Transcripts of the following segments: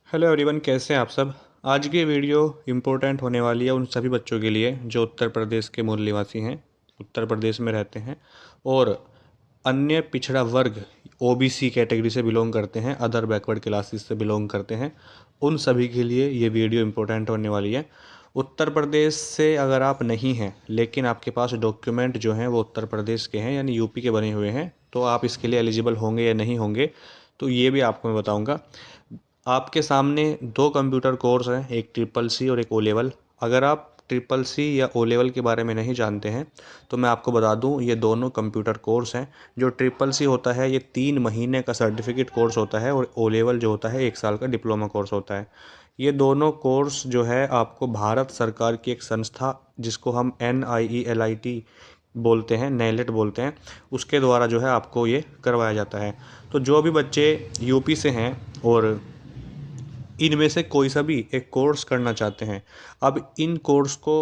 Hello everyone, कैसे हैं आप सब। आज की वीडियो इम्पोर्टेंट होने वाली है उन सभी बच्चों के लिए जो उत्तर प्रदेश के मूल निवासी हैं, उत्तर प्रदेश में रहते हैं और अन्य पिछड़ा वर्ग ओबीसी कैटेगरी से बिलोंग करते हैं, अदर बैकवर्ड क्लासेस से बिलोंग करते हैं। उन सभी के लिए ये वीडियो इम्पोर्टेंट होने वाली है। उत्तर प्रदेश से अगर आप नहीं हैं लेकिन आपके पास डॉक्यूमेंट जो हैं वो उत्तर प्रदेश के हैं यानी यूपी के बने हुए हैं, तो आप इसके लिए एलिजिबल होंगे या नहीं होंगे, तो ये भी आपको मैं बताऊंगा। आपके सामने दो कंप्यूटर कोर्स हैं, एक ट्रिपल सी और एक ओ लेवल। अगर आप ट्रिपल सी या ओ लेवल के बारे में नहीं जानते हैं तो मैं आपको बता दूं, ये दोनों कंप्यूटर कोर्स हैं। जो ट्रिपल सी होता है ये 3 महीने का सर्टिफिकेट कोर्स होता है और ओ लेवल जो होता है 1 साल का डिप्लोमा कोर्स होता है। ये दोनों कोर्स जो है आपको भारत सरकार की एक संस्था, जिसको हम NIELIT बोलते हैं, नेलेट बोलते हैं, उसके द्वारा जो है आपको ये करवाया जाता है। तो जो भी बच्चे यूपी से हैं और इनमें से कोई सा भी एक कोर्स करना चाहते हैं, अब इन कोर्स को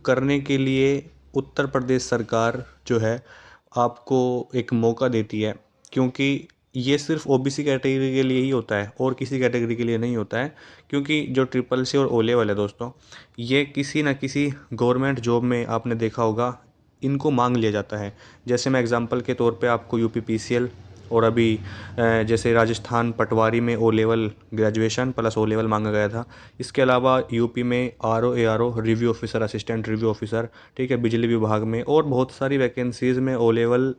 करने के लिए उत्तर प्रदेश सरकार जो है आपको एक मौका देती है, क्योंकि ये सिर्फ ओबीसी कैटेगरी के लिए ही होता है और किसी कैटेगरी के लिए नहीं होता है। क्योंकि जो ट्रिपल सी और ओ लेवल है दोस्तों, ये किसी न किसी गवर्नमेंट जॉब में आपने देखा होगा, इनको मांग लिया जाता है। जैसे मैं एग्जांपल के तौर पे आपको यूपी पीसीएल और अभी जैसे राजस्थान पटवारी में O level graduation plus O level मांगा गया था। इसके अलावा यूपी में ARO review officer, assistant review officer, ठीक है, बिजली विभाग में और बहुत सारी वैकेंसीज़ में ओ लेवल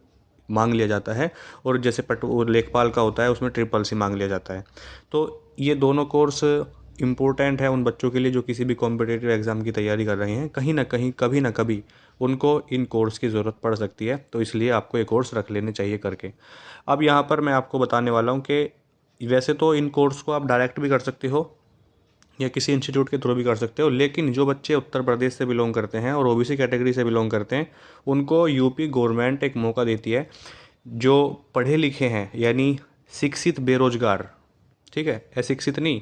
मांग लिया जाता है। और जैसे लेखपाल का होता है उसमें ट्रिपल सी मांग लिया जाता है। तो ये दोनों कोर्स इम्पोर्टेंट है उन बच्चों के लिए जो किसी भी कॉम्पिटिटिव एग्ज़ाम की तैयारी कर रहे हैं। कहीं ना कहीं कभी ना कभी उनको इन कोर्स की ज़रूरत पड़ सकती है, तो इसलिए आपको ये कोर्स रख लेने चाहिए करके। अब यहाँ पर मैं आपको बताने वाला हूँ कि वैसे तो इन कोर्स को आप डायरेक्ट भी कर सकते हो या किसी इंस्टीट्यूट के थ्रू भी कर सकते हो, लेकिन जो बच्चे उत्तर प्रदेश से बिलोंग करते हैं और ओबीसी कैटेगरी से बिलोंग करते हैं, उनको यूपी गवर्नमेंट एक मौका देती है। जो पढ़े लिखे हैं यानी शिक्षित बेरोजगार, ठीक है, अशिक्षित नहीं,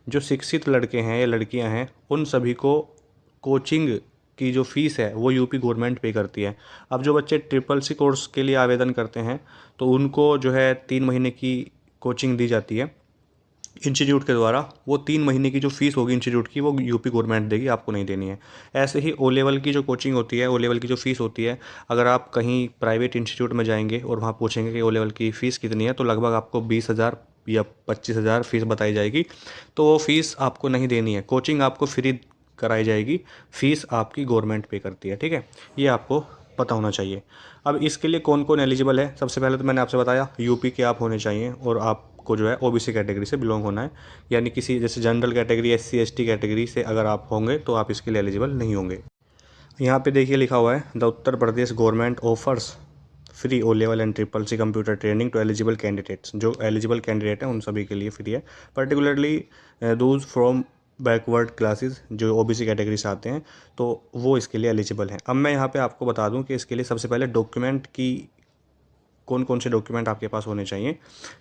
जो शिक्षित लड़के हैं या लड़कियां हैं, उन सभी को कोचिंग की जो फ़ीस है वो यूपी गवर्नमेंट पे करती है। अब जो बच्चे ट्रिपल सी कोर्स के लिए आवेदन करते हैं तो उनको जो है 3 महीने की कोचिंग दी जाती है इंस्टीट्यूट के द्वारा। वो 3 महीने की जो फ़ीस होगी इंस्टीट्यूट की वो यूपी गवर्नमेंट देगी, आपको नहीं देनी है। ऐसे ही ओ लेवल की जो कोचिंग होती है, ओ लेवल की जो फ़ीस होती है, अगर आप कहीं प्राइवेट इंस्टीट्यूट में जाएंगे और वहाँ पूछेंगे कि ओ लेवल की फ़ीस कितनी है, तो लगभग आपको 20,000 या 25,000 फ़ीस बताई जाएगी। तो वो फ़ीस आपको नहीं देनी है, कोचिंग आपको फ्री कराई जाएगी, फ़ीस आपकी गवर्नमेंट पे करती है, ठीक है। ये आपको पता होना चाहिए। अब इसके लिए कौन कौन एलिजिबल है, सबसे पहले तो मैंने आपसे बताया यूपी के आप होने चाहिए और आपको जो है ओबीसी कैटेगरी से बिलोंग होना है। यानी किसी जैसे general category, SC ST category से अगर आप होंगे तो आप इसके लिए एलिजिबल नहीं होंगे। यहाँ पे देखिए लिखा हुआ है, the Uttar Pradesh government offers free O level and triple C computer training to eligible candidates. जो एलिजिबल कैंडिडेट हैं उन सभी के लिए फ्री है, particularly those from backward classes जो ओबीसी कैटेगरी से आते हैं, तो वो इसके लिए एलिजिबल हैं। अब मैं यहाँ पे आपको बता दूँ कि इसके लिए सबसे पहले डॉक्यूमेंट की कौन कौन से डॉक्यूमेंट आपके पास होने चाहिए।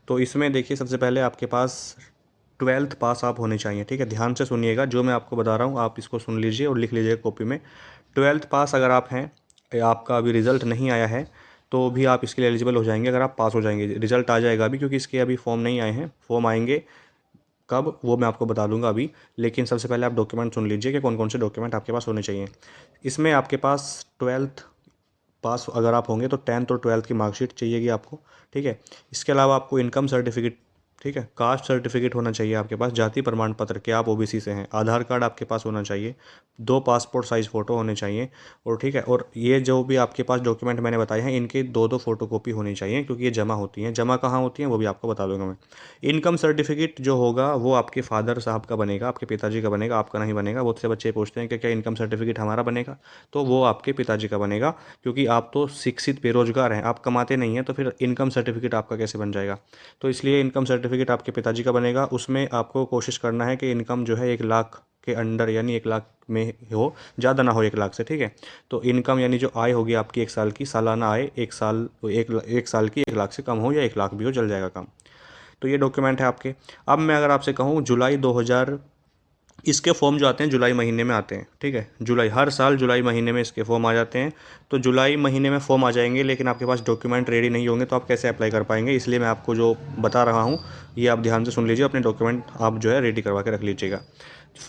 तो इसमें देखिए सबसे पहले आपके पास 12th पास आप होने चाहिए, ठीक है। ध्यान से सुनिएगा, जो मैं आपको बता रहा हूँ आप इसको सुन लीजिए और लिख लीजिएगा कॉपी में। 12th पास अगर आप हैं, आपका अभी रिज़ल्ट नहीं आया है, तो भी आप इसके लिए एलिजिबल हो जाएंगे अगर आप पास हो जाएंगे। रिजल्ट आ जाएगा अभी, क्योंकि इसके अभी फॉर्म नहीं आए हैं, फॉर्म आएंगे कब वो मैं आपको बता दूंगा अभी। लेकिन सबसे पहले आप डॉक्यूमेंट सुन लीजिए कि कौन कौन से डॉक्यूमेंट आपके पास होने चाहिए। इसमें आपके पास 12th पास अगर आप होंगे तो 10th और 12th की मार्कशीट चाहिएगी आपको, ठीक है। इसके अलावा आपको इनकम सर्टिफिकेट, ठीक है, कास्ट सर्टिफिकेट होना चाहिए आपके पास, जाति प्रमाण पत्र कि आप ओबीसी से हैं, आधार कार्ड आपके पास होना चाहिए, 2 पासपोर्ट साइज़ फ़ोटो होने चाहिए, और ठीक है। और ये जो भी आपके पास डॉक्यूमेंट मैंने बताए हैं इनकी 2-2 फोटोकॉपी होनी चाहिए, क्योंकि ये जमा होती हैं। जमा कहाँ होती हैं वो भी आपको बता दूंगा मैं। इनकम सर्टिफिकेट जो होगा वो आपके फादर साहब का बनेगा, आपके पिताजी का बनेगा, आपका नहीं बनेगा। बहुत से बच्चे पूछते हैं कि क्या इनकम सर्टिफिकेट हमारा बनेगा, तो वो आपके पिताजी का बनेगा, क्योंकि आप तो शिक्षित बेरोजगार हैं, आप कमाते नहीं हैं, तो फिर इनकम सर्टिफिकेट आपका कैसे बन जाएगा। तो इसलिए इनकम सर्टिफिकेट आपके पिताजी का बनेगा। उसमें आपको कोशिश करना है कि इनकम जो है 1 लाख के अंडर यानी 1 लाख में हो, ज़्यादा ना हो 1 लाख से, ठीक है। तो इनकम यानी जो आय होगी आपकी 1 साल की, सालाना आय 1 साल, एक साल की 1 लाख से कम हो या 1 लाख भी हो, चल जाएगा काम। तो ये डॉक्यूमेंट है आपके। अब मैं अगर आपसे कहूँ जुलाई इसके फॉर्म जो आते हैं जुलाई महीने में आते हैं, ठीक है। जुलाई, हर साल जुलाई महीने में इसके फॉर्म आ जाते हैं। तो जुलाई महीने में फॉर्म आ जाएंगे, लेकिन आपके पास डॉक्यूमेंट रेडी नहीं होंगे तो आप कैसे अप्लाई कर पाएंगे। इसलिए मैं आपको जो बता रहा हूँ ये आप ध्यान से सुन लीजिए, अपने डॉक्यूमेंट आप जो है रेडी करवा के रख लीजिएगा।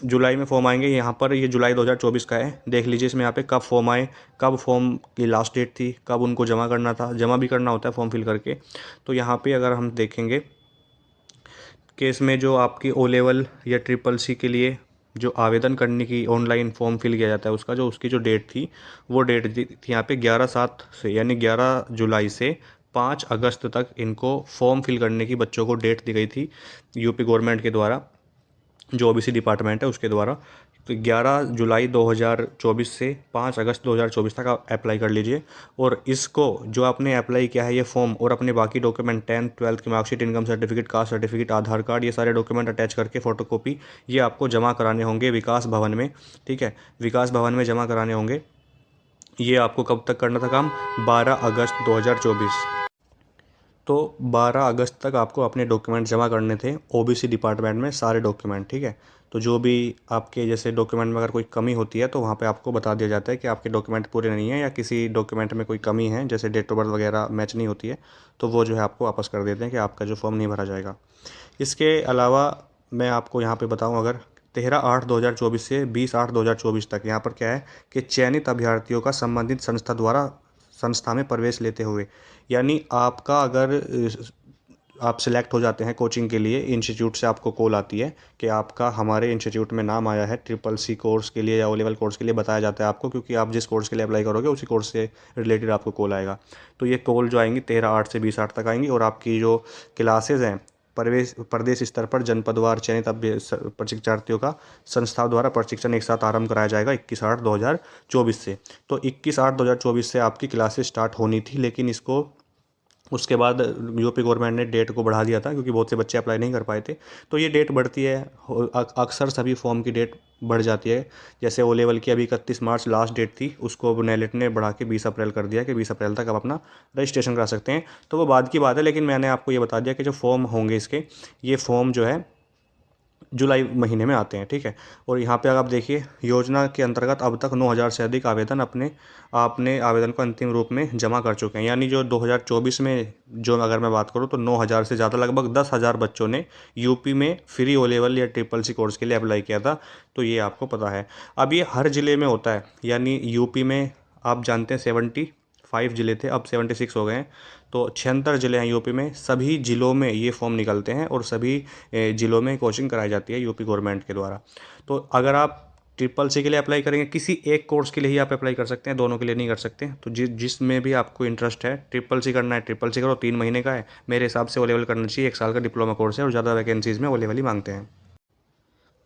जुलाई में फॉर्म आएंगे, यहाँ पर ये जुलाई 2024 का है, देख लीजिए इसमें यहाँ पे कब फॉर्म आए, कब फॉर्म की लास्ट डेट थी, कब उनको जमा करना था, जमा भी करना होता है फॉर्म फिल करके। तो यहाँ पे अगर हम देखेंगे कि इसमें जो आपकी ओ लेवल या ट्रिपल सी के लिए जो आवेदन करने की ऑनलाइन फॉर्म फिल किया जाता है उसका जो उसकी जो डेट थी वो डेट थी यहाँ पे 11/7 से, यानी 11 जुलाई से 5 अगस्त तक इनको फॉर्म फिल करने की बच्चों को डेट दी गई थी यूपी गवर्नमेंट के द्वारा, जो ओबीसी डिपार्टमेंट है उसके द्वारा। तो 11 जुलाई 2024 से 5 अगस्त 2024 तक आप अप्लाई कर लीजिए। और इसको जो आपने अप्लाई किया है ये फॉर्म और अपने बाकी डॉक्यूमेंट 10th 12th की marksheet, income certificate, caste certificate, Aadhaar card, ये सारे डॉक्यूमेंट अटैच करके फ़ोटोकॉपी ये आपको जमा कराने होंगे विकास भवन में, ठीक है। विकास भवन में जमा कराने होंगे। ये आपको कब तक करना था काम? 12 अगस्त 2024। तो 12 अगस्त तक आपको अपने डॉक्यूमेंट जमा करने थे ओबीसी डिपार्टमेंट में, सारे डॉक्यूमेंट, ठीक है। तो जो भी आपके जैसे डॉक्यूमेंट में अगर कोई कमी होती है तो वहाँ पे आपको बता दिया जाता है कि आपके डॉक्यूमेंट पूरे नहीं हैं या किसी डॉक्यूमेंट में कोई कमी है, जैसे डेट ऑफ बर्थ वगैरह मैच नहीं होती है, तो वो जो है आपको वापस कर देते हैं कि आपका जो फॉर्म नहीं भरा जाएगा। इसके अलावा मैं आपको यहाँ पे बताऊँ, अगर 13/8/2024 से 20/8/2024 तक यहाँ पर क्या है कि चयनित अभ्यर्थियों का संबंधित संस्था द्वारा संस्था में प्रवेश लेते हुए, यानी आपका अगर आप सिलेक्ट हो जाते हैं कोचिंग के लिए, इंस्टीट्यूट से आपको कॉल आती है कि आपका हमारे इंस्टीट्यूट में नाम आया है ट्रिपल सी कोर्स के लिए या ओ लेवल कोर्स के लिए, बताया जाता है आपको, क्योंकि आप जिस कोर्स के लिए अप्लाई करोगे उसी कोर्स से रिलेटेड आपको कॉल आएगा। तो ये कॉल जो आएंगी 13/8 से 20/8 तक आएंगी, और आपकी जो क्लासेज हैं प्रदेश स्तर पर जनपदवार चयनित प्रशिक्षार्थियों का संस्थाओं द्वारा प्रशिक्षण एक साथ आरंभ कराया जाएगा 21/8/2024 से। तो 21/8/2024 से आपकी क्लासेस स्टार्ट होनी थी, लेकिन इसको उसके बाद यूपी गवर्नमेंट ने डेट को बढ़ा दिया था क्योंकि बहुत से बच्चे अप्लाई नहीं कर पाए थे। तो ये डेट बढ़ती है, अक्सर सभी फॉर्म की डेट बढ़ जाती है। जैसे ओ लेवल की अभी 31 मार्च लास्ट डेट थी, उसको अब नेलेट ने बढ़ा के 20 अप्रैल कर दिया कि 20 अप्रैल तक आप अपना रजिस्ट्रेशन करा सकते हैं। तो वो बाद की बात है, लेकिन मैंने आपको ये बता दिया कि जो फॉर्म होंगे इसके, ये फॉर्म जो है जुलाई महीने में आते हैं, ठीक है। और यहाँ पे अगर आप देखिए योजना के अंतर्गत अब तक 9,000 से अधिक आवेदन आपने आवेदन को अंतिम रूप में जमा कर चुके हैं। यानी जो 2024 में जो अगर मैं बात करूँ तो 9,000 से ज़्यादा, लगभग 10,000 बच्चों ने यूपी में फ्री ओ लेवल या ट्रिपल सी कोर्स के लिए अप्लाई किया था। तो ये आपको पता है। अब ये हर ज़िले में होता है, यानी यूपी में आप जानते हैं 75 ज़िले थे, अब 76 हो गए हैं। तो 76 ज़िले हैं यूपी में, सभी ज़िलों में ये फॉर्म निकलते हैं और सभी ज़िलों में कोचिंग कराई जाती है यूपी गवर्नमेंट के द्वारा। तो अगर आप ट्रिपल सी के लिए अप्लाई करेंगे, किसी एक कोर्स के लिए ही आप अप्लाई कर सकते हैं, दोनों के लिए नहीं कर सकते। तो जिसमें भी आपको इंटरेस्ट है, ट्रिपल सी करना है ट्रिपल सी करो, 3 महीने का है, मेरे हिसाब से ओ लेवल करना चाहिए, 1 साल का डिप्लोमा कोर्स है और ज़्यादा वैकेंसीज़ में ओ लेवल ही मांगते हैं।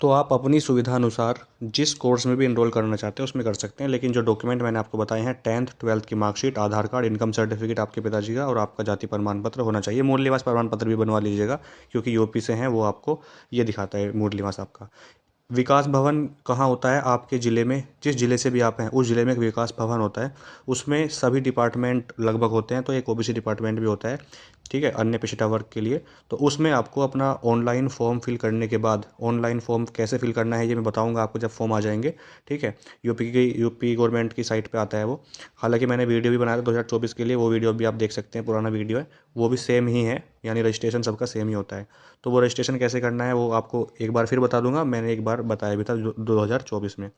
तो आप अपनी सुविधा अनुसार जिस कोर्स में भी इनरोल करना चाहते हैं उसमें कर सकते हैं, लेकिन जो डॉक्यूमेंट मैंने आपको बताए हैं 10th 12th की मार्कशीट, आधार कार्ड, इनकम सर्टिफिकेट आपके पिताजी का, और आपका जाति प्रमाण पत्र होना चाहिए। मूल निवास प्रमाण पत्र भी बनवा लीजिएगा क्योंकि यूपी से हैं, वो आपको ये दिखाता है मूल निवास आपका। विकास भवन कहाँ होता है? आपके ज़िले में, जिस ज़िले से भी आप हैं उस ज़िले में एक विकास भवन होता है, उसमें सभी डिपार्टमेंट लगभग होते हैं। तो एक ओबीसी डिपार्टमेंट भी होता है, ठीक है, अन्य पिछड़ा वर्ग के लिए। तो उसमें आपको अपना ऑनलाइन फॉर्म फिल करने के बाद, ऑनलाइन फॉर्म कैसे फिल करना है ये मैं बताऊंगा आपको जब फॉर्म आ जाएंगे, ठीक है। यूपी गवर्नमेंट की साइट पे आता है वो। हालांकि मैंने वीडियो भी बनाया था 2024 के लिए, वो वीडियो भी आप देख सकते हैं, पुराना वीडियो है, वो भी सेम ही है, यानी रजिस्ट्रेशन सबका सेम ही होता है। तो वो रजिस्ट्रेशन कैसे करना है वो आपको एक बार फिर बता दूंगा, मैंने एक बार बताया भी था 2024 में।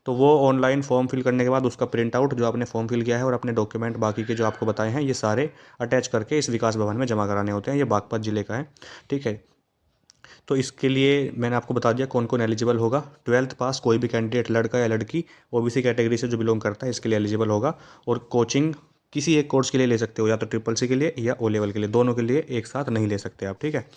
तो वो ऑनलाइन फॉर्म फिल करने के बाद उसका प्रिंट आउट, जो आपने फॉर्म फिल किया है और अपने डॉक्यूमेंट बाकी के जो आपको बताए हैं, ये सारे अटैच करके इस विकास भवन में जमा कराने होते हैं। ये बागपत ज़िले का है, ठीक है। तो इसके लिए मैंने आपको बता दिया कौन कौन एलिजिबल होगा। 12th पास कोई भी कैंडिडेट, लड़का या लड़की, ओबीसी कैटेगरी से जो बिलोंग करता है, इसके लिए एलिजिबल होगा। और कोचिंग किसी एक कोर्स के लिए ले सकते हो, या तो ट्रिपल सी के लिए या ओ लेवल के लिए, दोनों के लिए एक साथ नहीं ले सकते आप, ठीक है।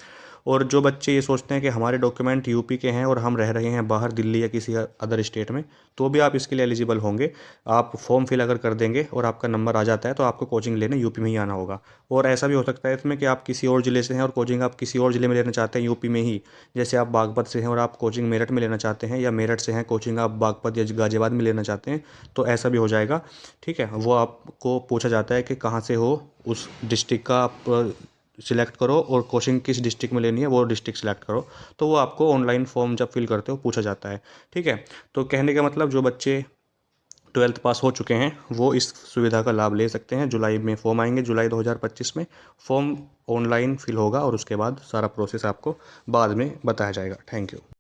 और जो बच्चे ये सोचते हैं कि हमारे डॉक्यूमेंट यूपी के हैं और हम रह रहे हैं बाहर, दिल्ली या किसी अदर स्टेट में, तो भी आप इसके लिए एलिजिबल होंगे। आप फॉर्म फिल अगर कर देंगे और आपका नंबर आ जाता है तो आपको कोचिंग लेने यूपी में ही आना होगा। और ऐसा भी हो सकता है इसमें कि आप किसी और ज़िले से हैं और कोचिंग आप किसी और ज़िले में लेना चाहते हैं यूपी में ही, जैसे आप बागपत से हैं और आप कोचिंग मेरठ में लेना चाहते हैं, या मेरठ से हैं कोचिंग आप बागपत या गाजियाबाद में लेना चाहते हैं, तो ऐसा भी हो जाएगा, ठीक है। वो आपको पूछा जाता है कि कहाँ से हो, उस डिस्ट्रिक्ट का आप सिलेक्ट करो और कोचिंग किस डिस्ट्रिक्ट में लेनी है वो डिस्ट्रिक्ट सिलेक्ट करो, तो वो आपको ऑनलाइन फॉर्म जब फिल करते हो पूछा जाता है। ठीक है, तो कहने का मतलब जो बच्चे 12th पास हो चुके हैं वो इस सुविधा का लाभ ले सकते हैं। जुलाई में फॉर्म आएंगे, जुलाई 2025 में फॉर्म ऑनलाइन फिल होगा और उसके बाद सारा प्रोसेस आपको बाद में बताया जाएगा। Thank you.